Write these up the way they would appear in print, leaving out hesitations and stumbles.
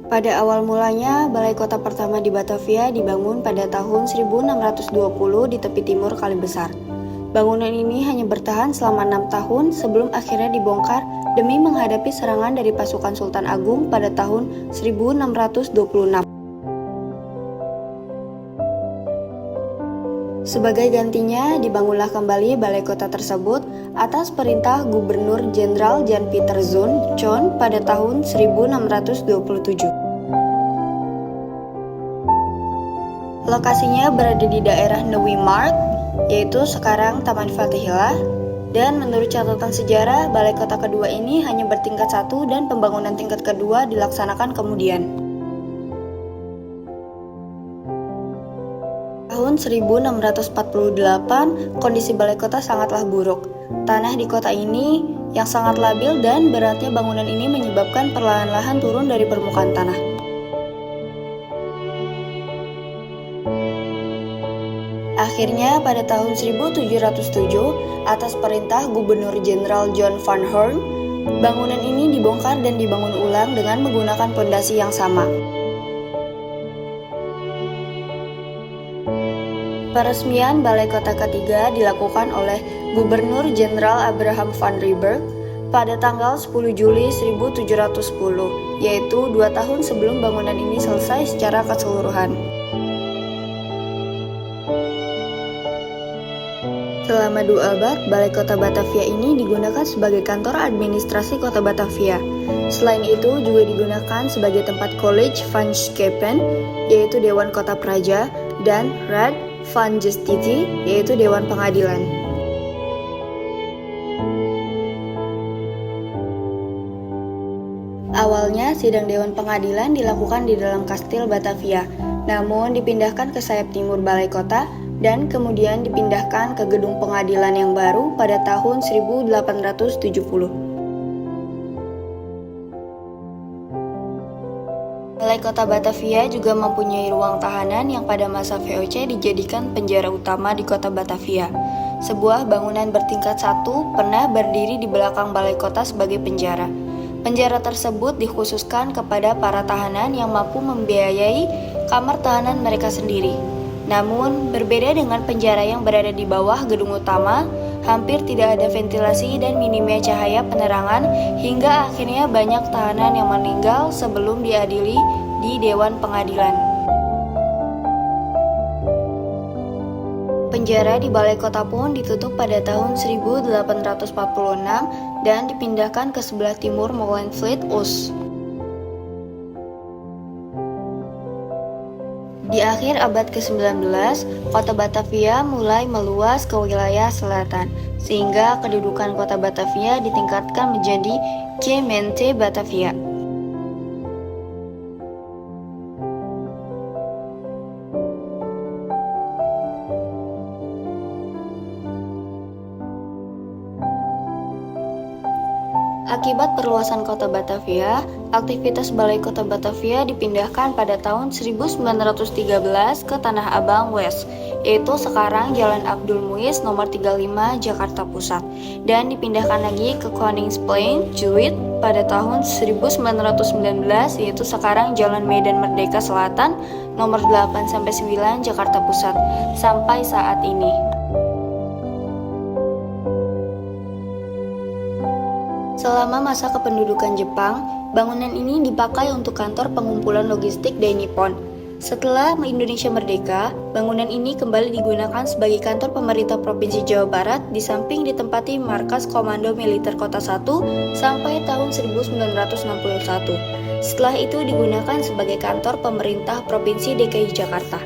Pada awal mulanya, balai kota pertama di Batavia dibangun pada tahun 1620 di tepi timur Kali Besar. Bangunan ini hanya bertahan selama 6 tahun sebelum akhirnya dibongkar demi menghadapi serangan dari pasukan Sultan Agung pada tahun 1626. Sebagai gantinya, dibangunlah kembali balai kota tersebut atas perintah Gubernur Jenderal Jan Pieter Zoon Choon pada tahun 1627. Lokasinya berada di daerah Neuwe Markt, yaitu sekarang Taman Fatihillah, dan menurut catatan sejarah, balai kota kedua ini hanya bertingkat 1 dan pembangunan tingkat kedua dilaksanakan kemudian. Tahun 1648, kondisi balai kota sangatlah buruk. Tanah di kota ini yang sangat labil dan beratnya bangunan ini menyebabkan perlahan-lahan turun dari permukaan tanah. Akhirnya pada tahun 1707, atas perintah Gubernur Jenderal John van Horn, bangunan ini dibongkar dan dibangun ulang dengan menggunakan pondasi yang sama. Peresmian balai kota ketiga dilakukan oleh Gubernur Jenderal Abraham van Riebeeck pada tanggal 10 Juli 1710, yaitu 2 tahun sebelum bangunan ini selesai secara keseluruhan. Selama 2 abad, balai kota Batavia ini digunakan sebagai kantor administrasi kota Batavia. Selain itu, juga digunakan sebagai tempat College van Schepen, yaitu Dewan Kota Praja, dan Raad van Justitie, yaitu Dewan Pengadilan. Awalnya, sidang Dewan Pengadilan dilakukan di dalam Kastil Batavia, namun dipindahkan ke sayap timur balai kota dan kemudian dipindahkan ke gedung pengadilan yang baru pada tahun 1870. Balai kota Batavia juga mempunyai ruang tahanan yang pada masa VOC dijadikan penjara utama di kota Batavia. Sebuah bangunan bertingkat 1 pernah berdiri di belakang balai kota sebagai penjara. Penjara tersebut dikhususkan kepada para tahanan yang mampu membiayai kamar tahanan mereka sendiri. Namun, berbeda dengan penjara yang berada di bawah gedung utama, hampir tidak ada ventilasi dan minimnya cahaya penerangan hingga akhirnya banyak tahanan yang meninggal sebelum diadili di Dewan Pengadilan. Penjara di balai kota pun ditutup pada tahun 1846 dan dipindahkan ke sebelah timur Molenvliet Oos. Di akhir abad ke-19, kota Batavia mulai meluas ke wilayah selatan, sehingga kedudukan kota Batavia ditingkatkan menjadi Gemeente Batavia. Akibat perluasan kota Batavia, aktivitas balai kota Batavia dipindahkan pada tahun 1913 ke Tanah Abang West, yaitu sekarang Jalan Abdul Muiz nomor 35 Jakarta Pusat, dan dipindahkan lagi ke Koningsplein, Zuid pada tahun 1919, yaitu sekarang Jalan Medan Merdeka Selatan nomor 8-9 Jakarta Pusat, sampai saat ini. Selama masa kependudukan Jepang, bangunan ini dipakai untuk kantor pengumpulan logistik Dai Nippon. Setelah Indonesia merdeka, bangunan ini kembali digunakan sebagai kantor pemerintah Provinsi Jawa Barat di samping ditempati markas Komando Militer Kota 1 sampai tahun 1961. Setelah itu digunakan sebagai kantor pemerintah Provinsi DKI Jakarta.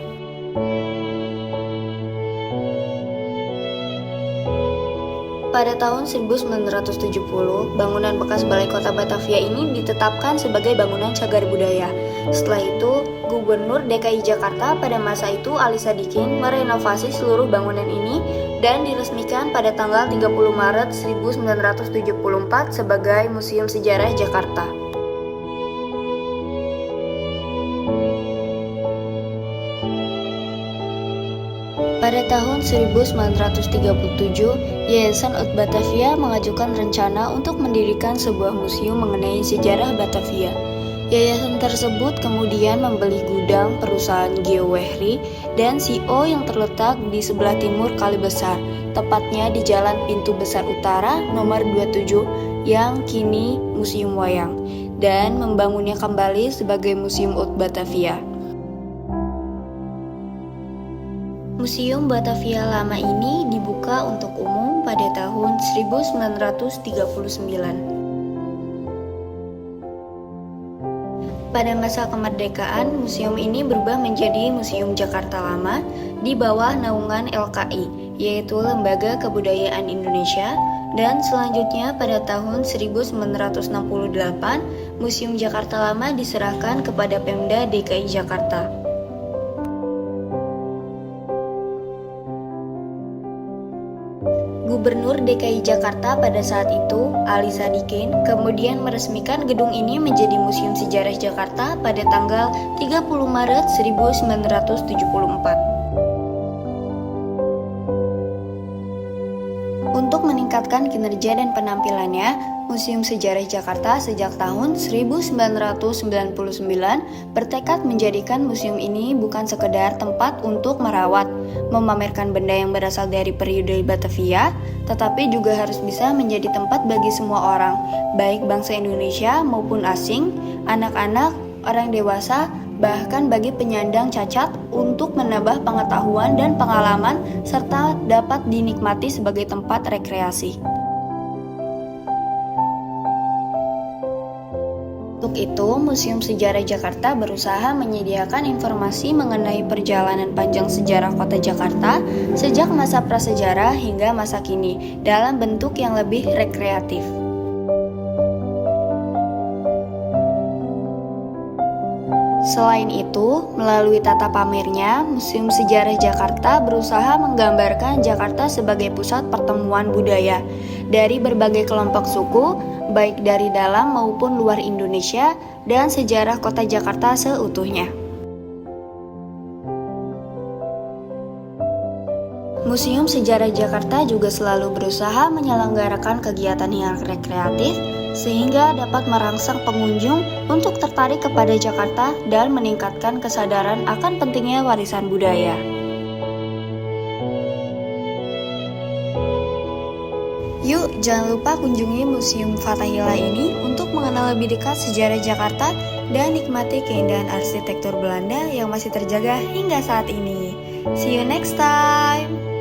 Pada tahun 1970, bangunan bekas balai kota Batavia ini ditetapkan sebagai bangunan cagar budaya. Setelah itu, Gubernur DKI Jakarta pada masa itu Ali Sadikin merenovasi seluruh bangunan ini dan diresmikan pada tanggal 30 Maret 1974 sebagai Museum Sejarah Jakarta. Pada tahun 1937, Yayasan Oud Batavia mengajukan rencana untuk mendirikan sebuah museum mengenai sejarah Batavia. Yayasan tersebut kemudian membeli gudang perusahaan Geowehry dan CO yang terletak di sebelah timur Kali Besar, tepatnya di Jalan Pintu Besar Utara nomor 27 yang kini Museum Wayang, dan membangunnya kembali sebagai Museum Oud Batavia. Museum Batavia lama ini dibuka untuk umum pada tahun 1939. Pada masa kemerdekaan, museum ini berubah menjadi Museum Jakarta Lama di bawah naungan LKI, yaitu Lembaga Kebudayaan Indonesia, dan selanjutnya pada tahun 1968, Museum Jakarta Lama diserahkan kepada Pemda DKI Jakarta. Gubernur DKI Jakarta pada saat itu, Ali Sadikin, kemudian meresmikan gedung ini menjadi Museum Sejarah Jakarta pada tanggal 30 Maret 1974. Untuk meningkatkan kinerja dan penampilannya, Museum Sejarah Jakarta sejak tahun 1999 bertekad menjadikan museum ini bukan sekedar tempat untuk merawat, memamerkan benda yang berasal dari periode Batavia, tetapi juga harus bisa menjadi tempat bagi semua orang, baik bangsa Indonesia maupun asing, anak-anak, orang dewasa, bahkan bagi penyandang cacat untuk menambah pengetahuan dan pengalaman serta dapat dinikmati sebagai tempat rekreasi. Untuk itu, Museum Sejarah Jakarta berusaha menyediakan informasi mengenai perjalanan panjang sejarah kota Jakarta sejak masa prasejarah hingga masa kini dalam bentuk yang lebih rekreatif. Selain itu, melalui tata pamernya, Museum Sejarah Jakarta berusaha menggambarkan Jakarta sebagai pusat pertemuan budaya dari berbagai kelompok suku, baik dari dalam maupun luar Indonesia, dan sejarah kota Jakarta seutuhnya. Museum Sejarah Jakarta juga selalu berusaha menyelenggarakan kegiatan yang rekreatif sehingga dapat merangsang pengunjung untuk tertarik kepada Jakarta dan meningkatkan kesadaran akan pentingnya warisan budaya. Yuk, jangan lupa kunjungi Museum Fathahillah ini untuk mengenal lebih dekat sejarah Jakarta dan nikmati keindahan arsitektur Belanda yang masih terjaga hingga saat ini. See you next time!